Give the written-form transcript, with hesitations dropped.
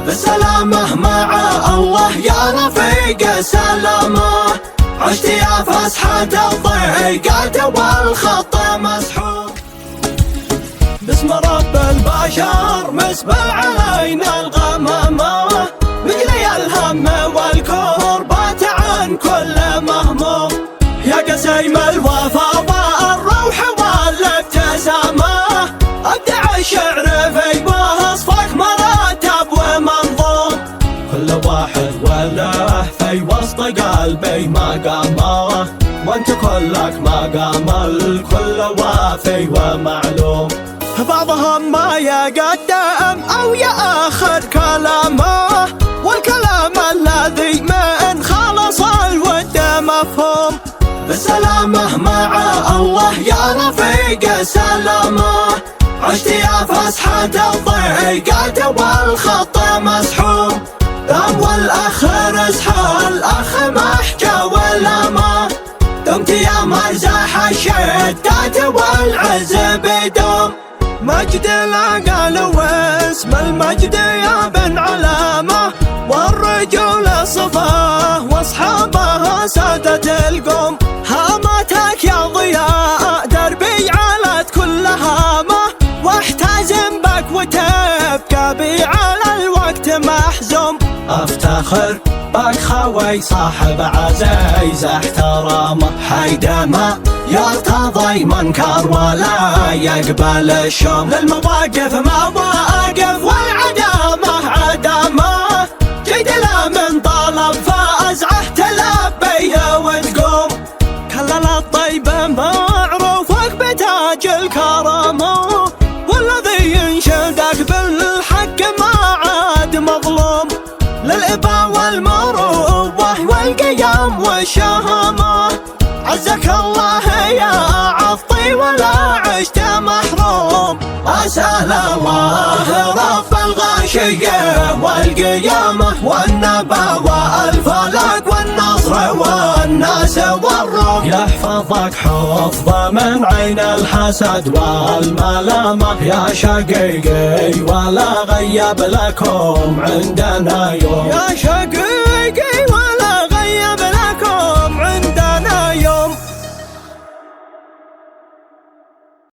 بالسلامة مع الله يا رفيق سلامة. عشت يا فسحة الضيقات والخط مسحوب، باسم رب البشر مسبع علينا الغمامة. مقلي الهم والكربات عن كل مهموم، يا قسيم الوفا والروح والابتسامة. ابدع الشعر في وصفك مرتب ومنظوم، كل واحد وله في وسط قلبي مقامه، وانت كلك مقام الكل وافي ومعلوم. بعضهم ما يقدم او ياخر كلامه، والكلام الذي من خلص الود مفهوم. بالسلامة مع الله يا رفيق سلامة. عشت يا فسحة الضيقات والخط مسحوم، دام والاخ رزح الاخ محجى ولامه. دمت يا مرزح الشدات والعز بدوم، مجد العقل واسم المجد يا بن علامة. والرجول صفاه واصحابها سادة القوم، هامتك يا ضياء دربي علت كل هامة. واحتزم بك وتبقى بي على الوقت محزوم، افتخر بك خوي صاحب عزيز احترامه. حيدما يرتضي منكر ولا يقبل الشوم، للمواقف مواقف والعدامة عدامة. جيد له من طلب فازعه تلبيه وتقوم، كلل الطيب معروفك بتاج الكرامة. والذي ينشدك بالحق ما عاد مظلوم، للإباء والمروة والقيام والشهامة. عزك الله يا عطي ولا عشت محروم، أسأل الله رب الغاشية والقيامة والنبا والفلك والنصر والناس والروم. يحفظك حفظ من عين الحسد والملامة، يا شقيقي ولا غيب لكم عندنا يوم. يا شقيقي ولا غيب